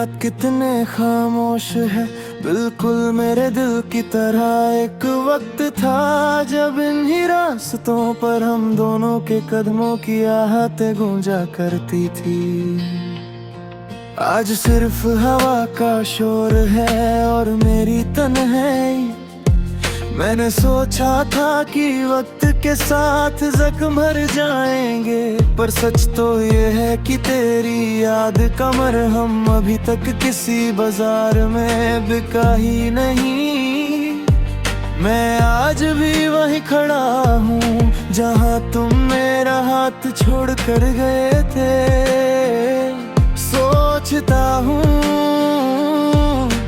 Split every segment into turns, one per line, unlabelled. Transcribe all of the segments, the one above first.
हालात कितने खामोश है, बिल्कुल मेरे दिल की तरह। एक वक्त था जब इन्हीं रास्तों पर हम दोनों के कदमों की आहटें गूंजा करती थी। आज सिर्फ हवा का शोर है और मेरी तन्हाई। मैंने सोचा था कि वक्त के साथ जख्म भर जाएंगे, पर सच तो ये है कि तेरी याद का मरहम अभी तक किसी बाजार में बिका ही नहीं। मैं आज भी वहीं खड़ा हूँ जहाँ तुम मेरा हाथ छोड़ कर गए थे। सोचता हूँ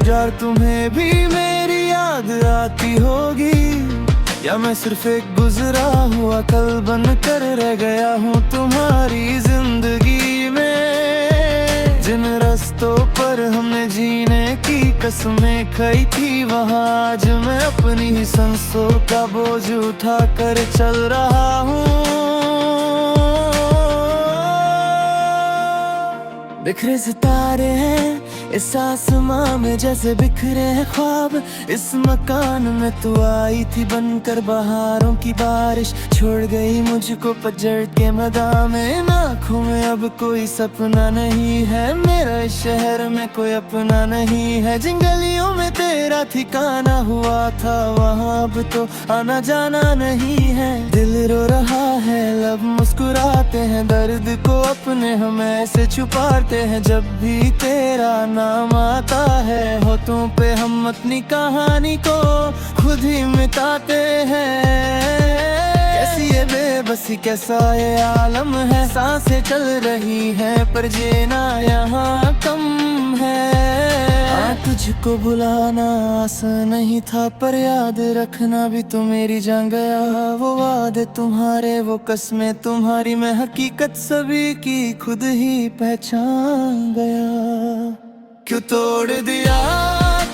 यार तुम्हें भी मेरी याद आती होगी, या मैं सिर्फ एक गुजरा हुआ कल बन कर रह गया हूँ तुम्हारी जिंदगी में। जिन रास्तों पर हमने जीने की कसमें खाई थी, वहाँ आज मैं अपनी ही सांसों का बोझ उठा कर चल रहा हूँ। बिखरे सितारे हैं इस आसमां में जैसे बिखरे हैं ख्वाब। इस मकान में तू आई थी बनकर बहारों की बारिश, छोड़ गई मुझको पतझड़ के मैदान में। आँखों में अब कोई सपना नहीं है, मेरा इस शहर में कोई अपना नहीं है। जिन गलियों में तेरा ठिकाना हुआ था, वहाँ अब तो आना जाना नहीं है। दिल रो रहा है, लब मुस्कुराते हैं, दर्द को अपने हम ऐसे छुपाते हैं। जब भी तेरा नाम आता है, होठों पे हम अपनी कहानी को खुद ही मिटाते हैं। कैसी ये बेबसी, कैसा ये आलम है, सांसें चल रही हैं पर जीना यहाँ कम है। तुझको बुलाना आसान नहीं था, पर याद रखना भी तो मेरी जान गया। वो वादे तुम्हारे, वो कसमें तुम्हारी, मैं हकीकत सभी की खुद ही पहचान गया। क्यों तोड़ दिया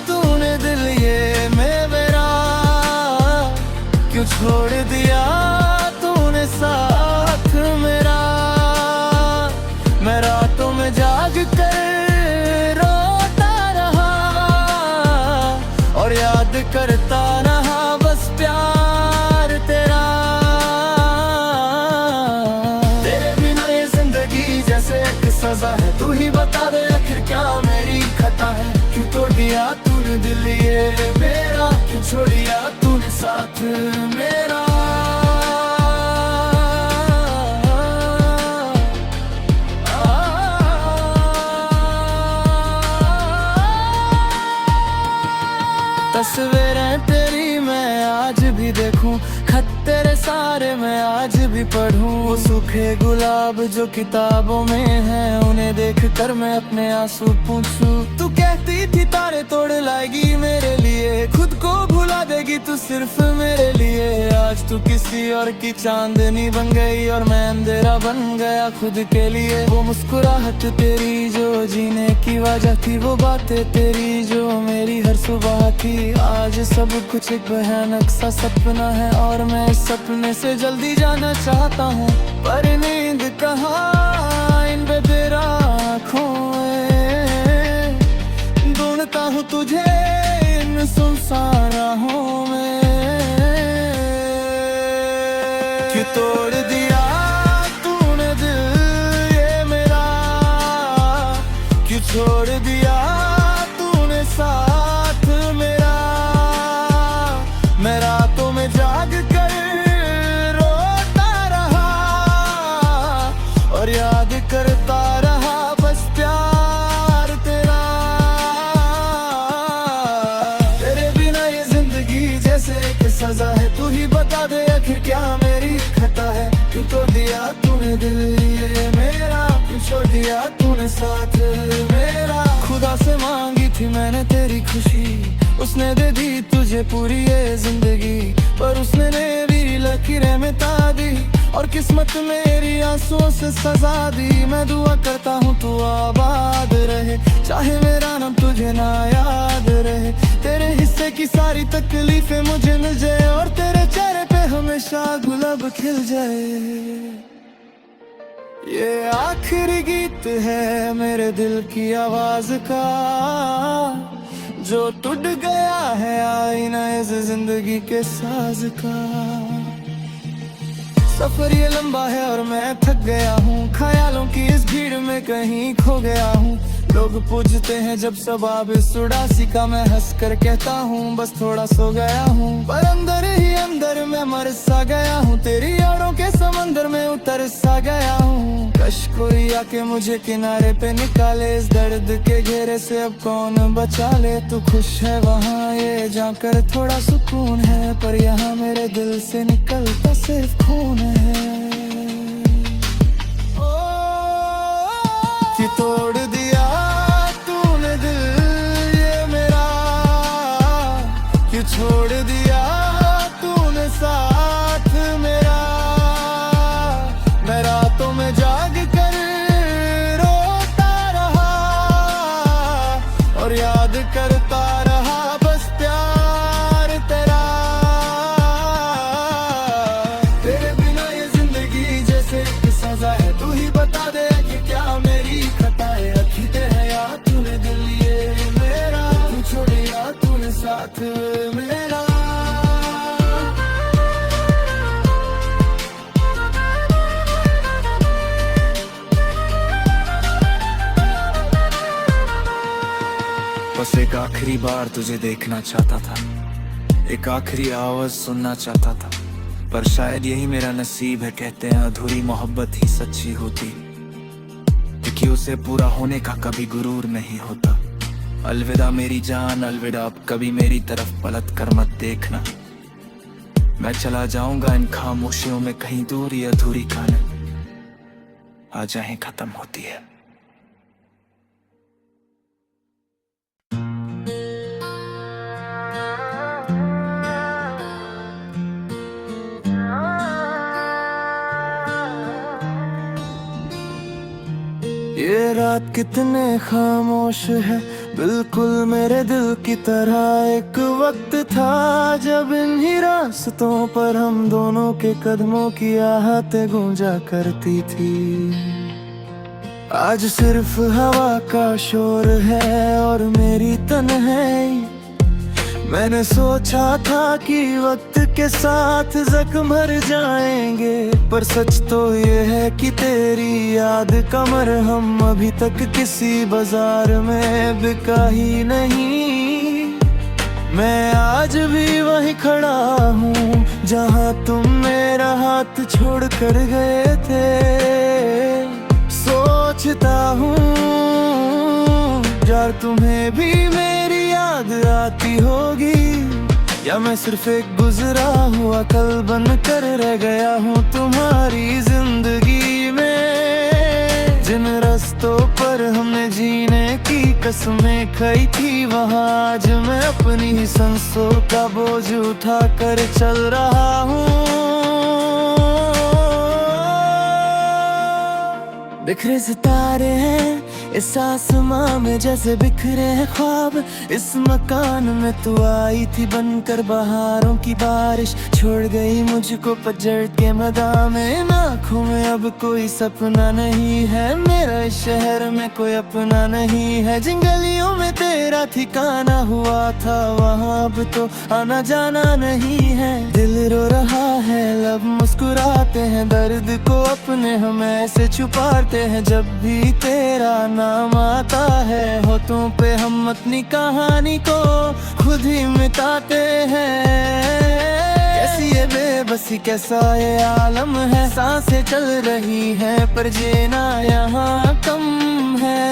तूने दिल ये मेरा, क्यों छोड़ दिया तूने साथ मेरा। मैं रातों में जाग कर रोता रहा और याद करता रहा बस प्यार तेरा। तेरे बिना ये जिंदगी जैसे एक सजा है, तू ही बता दे आखिर क्या मेरी खता है। क्यों तोड़ दिया तूने दिल ये मेरा, क्यों छोड़ दिया तूने साथ मेरा। तस्वीरें तेरी मैं आज भी देखूं, खत तेरे सारे मैं आज भी पढ़ूं। वो सूखे गुलाब जो किताबों में हैं, उन्हें देख कर मैं अपने आंसू पूछूं। तू कहती थी तारे तोड़ लाएगी मेरे लिए, खुद को भुला देगी तू सिर्फ मेरे लिए। आज तू किसी और की चांदनी बन गई और मैं अंधेरा बन गया खुद के लिए। वो मुस्कुराहट तेरी जो जीने की वजह थी, वो बातें तेरी जो मेरी हर सुबह थी। आज सब कुछ एक भयानक सा सपना है और मैं इस सपने से जल्दी जाना चाहता हूँ, पर नींद कहाँ इन बेतेरा आँखों में। ढूंढता हूँ तुझे इन सुनसान राहों में। क्यों तोड़ दिया तूने दिल ये मेरा, क्यों छोड़ दिया तूने साथ मेरा। मैं रातों में जाग कर रोता रहा और याद करता रहा बस प्यार तेरा। तेरे बिना ये जिंदगी जैसे एक सजा है, तू ही बता दे आखिर क्या मेरी खता है। क्यों तोड़ दिया तूने दिल ये मेरा, क्यों छोड़ दिया तूने साथ मेरा। खुदा से मांगी थी मैंने तेरी खुशी, उसने दे दी तुझे पूरी ये जिंदगी, पर उसने भी लकीरें मिटा दी और किस्मत मेरी आंसुओं से सजा दी। मैं दुआ करता हूँ तू आबाद रहे, चाहे मेरा नाम तुझे ना याद रहे। तेरे हिस्से की सारी तकलीफें मुझे मिल जाए और तेरे चेहरे पे हमेशा गुलाब खिल जाए। ये आखिरी गीत है मेरे दिल की आवाज का, जो टूट गया है आईना इस जिंदगी के साज का। सफर ये लंबा है और मैं थक गया हूँ, ख्यालों की इस भीड़ में कहीं खो गया हूँ। लोग पूछते हैं जब सवाब इस उदासी का, मैं हंस कर कहता हूँ बस थोड़ा सो गया हूँ। पर अंदर ही अंदर मैं मर सा गया हूँ, तेरी यारों के समंदर में उतर सा गया हूँ। कश कोई आके मुझे किनारे पे निकाले, इस दर्द के घेरे से अब कौन बचा ले। तू खुश है वहाँ ये जाकर थोड़ा सुकून है, पर यहाँ मेरे दिल से निकलता सिर्फ खून है। कि तोड़ दिया तूने दिल ये मेरा, कि छोड़ दिया तूने साथ मेरा। मैं रातों में जाग कर रोता रहा और याद करता रहा बस प्यार तेरा। तेरे बिना ये जिंदगी जैसे एक सजा है, तू ही बता दे कि क्या मेरी खता है। अखीते है या तूने दिल ये मेरा, तू छोड़े या तूने साथ मेरा। बस एक आखिरी बार तुझे देखना चाहता था, एक आखिरी आवाज सुनना चाहता था, पर शायद यही मेरा नसीब है। कहते हैं अधूरी मोहब्बत ही सच्ची होती, क्योंकि उसे पूरा होने का कभी गुरूर नहीं होता। अलविदा मेरी जान, अलविदा, अब कभी मेरी तरफ पलट कर मत देखना। मैं चला जाऊंगा इन खामोशियों में कहीं दूर, ये अधूरी कहानी आ जाए खत्म होती है। ये रात कितने खामोश है, बिल्कुल मेरे दिल की तरह। एक वक्त था जब इन्हीं रास्तों पर हम दोनों के कदमों की आहटें गूंजा करती थी। आज सिर्फ हवा का शोर है और मेरी तन्हाई। मैंने सोचा था कि वक्त के साथ जख्म भर जाएंगे, पर सच तो ये है कि तेरी याद का मरहम अभी तक किसी बाजार में बिका ही नहीं। मैं आज भी वहीं खड़ा हूँ जहाँ तुम मेरा हाथ छोड़ कर गए थे। सोचता हूँ यार तुम्हें भी मेरी याद आती होगी, या मैं सिर्फ एक गुजरा हुआ कल बन कर रह गया हूँ तुम्हारी जिंदगी में। जिन रास्तों पर हमने जीने की कसमें खाई थी, वहाँ आज मैं अपनी ही सांसों का बोझ उठा कर चल रहा हूँ। बिखरे सितारे हैं इस आसमां में जैसे बिखरे हैं ख्वाब। इस मकान में तू आई थी बनकर बहारों की बारिश, छोड़ गई मुझको पतझड़ के मैदान में। आँखों में अब कोई सपना नहीं है, मेरा इस शहर में कोई अपना नहीं है। जिन गलियों में तेरा ठिकाना हुआ था, वहाँ अब तो आना जाना नहीं है। दिल रो रहा है, लब मुस्कुराते हैं, दर्द को अपने हम ऐसे छुपाते हैं। जब भी तेरा नाम आता है होठों पे, हम अपनी कहानी को खुद ही मिटाते हैं। कैसी ये बेबसी, कैसा ये आलम है, सांसें चल रही हैं पर जीना यहाँ कम है।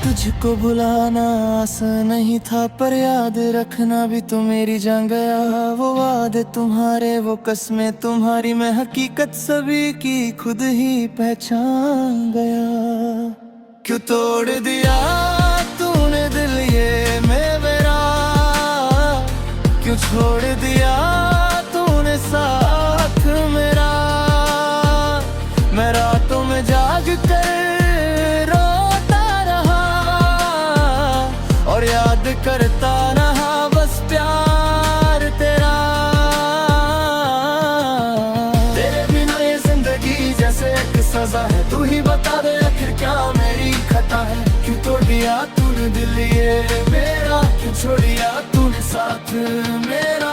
तुझको बुलाना आसान नहीं था, पर याद रखना भी तो मेरी जान गया। वो वादे तुम्हारे, वो कस्में तुम्हारी, मैं हकीकत सभी की खुद ही पहचान गया। क्यों तोड़ दिया तूने दिल ये मेरा, क्यों छोड़ दिया तूने साथ मेरा। मैं रातों में जाग कर रोता रहा और याद करता रहा बस प्यार तेरा। तेरे बिना ये जिंदगी जैसे एक सजा है, दिल ये मेरा, क्यों छोड़िया तूने साथ मेरा।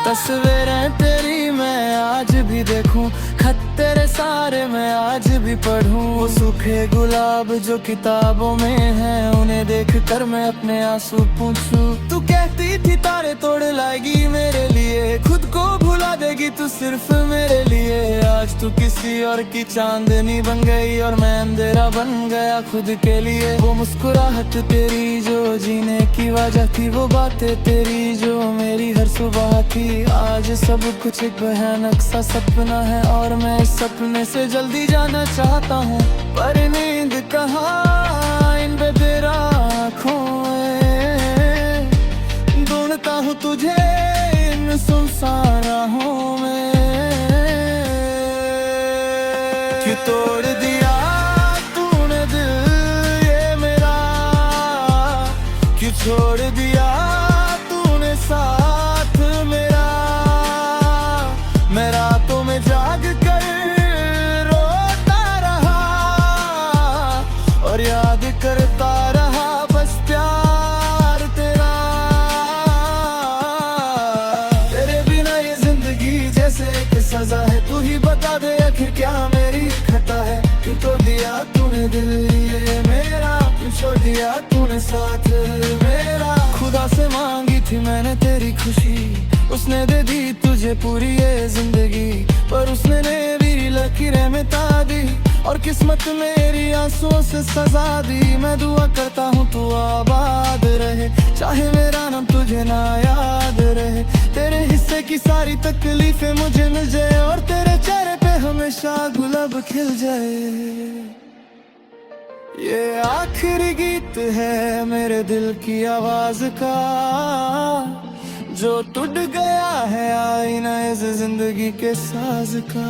तस्वीरें तेरी मैं आज भी देखूं, खत तेरे सारे मैं आज भी पढ़ूं। वो सूखे गुलाब जो किताबों में हैं, उन्हें देख कर मैं अपने आंसू पूछूं। तू कहती थी तारे तोड़ लाएगी मेरे लिए, खुद को भुला देगी तू सिर्फ मेरे लिए। आज तू किसी और की चांदनी बन गई और मैं अंधेरा बन गया खुद के लिए। वो मुस्कुराहट तेरी जो जीने की वजह थी, वो बातें तेरी जो मेरी हर सुबह थी। आज सब कुछ एक भयानक सा सपना है और मैं इस सपने से जल्दी जाना चाहता हूँ, पर नींद कहाँ इन बेदेर आँखों में। ढूंढता हूँ तुझे इन सुनसान राहों में। क्यों तोड़ दिया तूने दिल ये मेरा, क्यों छोड़ दिया तूने साथ मेरा। मैं रातों में जाग कर रोता रहा और याद करता रहा बस प्यार तेरा। तेरे बिना ये जिंदगी जैसे एक सजा है, तू ही बता दे आखिर क्या मेरी खता है। क्यों तो दिया तूने दिल ये मेरा, क्यों छोड़ दिया तूने साथ मेरा। खुदा से मांगी थी मैंने तेरी खुशी, उसने दे दी तुझे पूरी ये जिंदगी, पर उसने मेरी लकीरें मिटा दी और किस्मत मेरी आंसुओं से सजा दी। मैं दुआ करता हूँ तू आबाद रहे, चाहे मेरा नाम तुझे ना याद रहे। तेरे हिस्से की सारी तकलीफें मुझे मिल जाए और तेरे चेहरे पे हमेशा गुलाब खिल जाए। ये आखिरी गीत है मेरे दिल की आवाज का, जो टूट गया है आईना इस जिंदगी के साज का।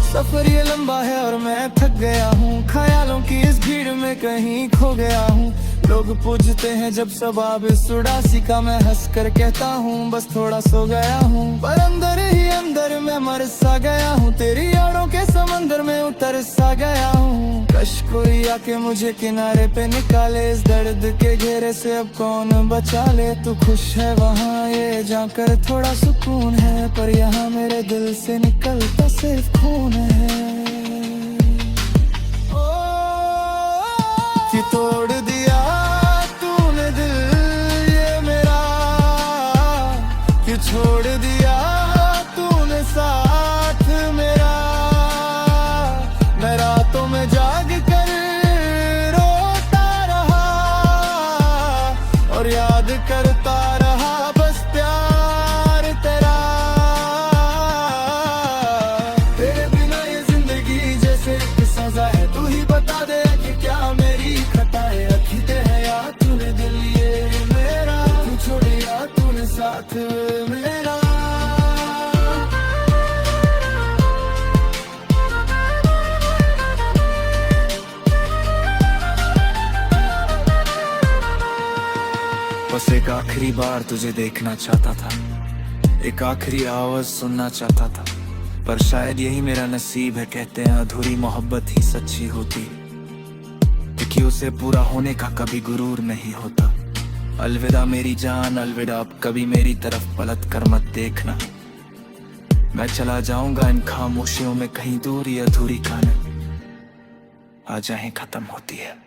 सफर ये लंबा है और मैं थक गया हूँ, ख्यालों की इस भीड़ में कहीं खो गया हूँ। लोग पूछते हैं जब सबाब इस उदासी का, मैं हंस कर कहता हूँ बस थोड़ा सो गया हूँ। पर अंदर ही अंदर मैं मर सा गया हूँ, तेरी यादों के समंदर में उतर सा गया हूँ। कश कोई आके मुझे किनारे पे निकाले, इस दर्द के घेरे से अब कौन बचा ले। तू खुश है वहाँ ये जाकर थोड़ा सुकून है, पर यहाँ मेरे दिल से निकलता सिर्फ खून है। कि तोड़ दिया तूने दिल ये मेरा, कि छोड़ दिया तूने साथ मेरा। मैं रातों में जाग कर रोता रहा और याद करता रहा बस प्यार तेरा। तेरे बिना ये जिंदगी जैसे एक सजा है, तू ही बता दे कि क्या मेरी खता है। अखीते है या तूने दिल ये मेरा, तू छोड़िया तूने साथ मेरा। बस एक आखिरी बार तुझे देखना चाहता था, एक आखिरी आवाज सुनना चाहता था, पर शायद यही मेरा नसीब है। कहते हैं अधूरी मोहब्बत ही सच्ची होती, क्योंकि उसे पूरा होने का कभी गुरूर नहीं होता। अलविदा मेरी जान, अलविदा अब कभी मेरी तरफ पलट कर मत देखना। मैं चला जाऊंगा इन खामोशियों में कहीं दूर, ये अधूरी कहानी आ जाए खत्म होती है।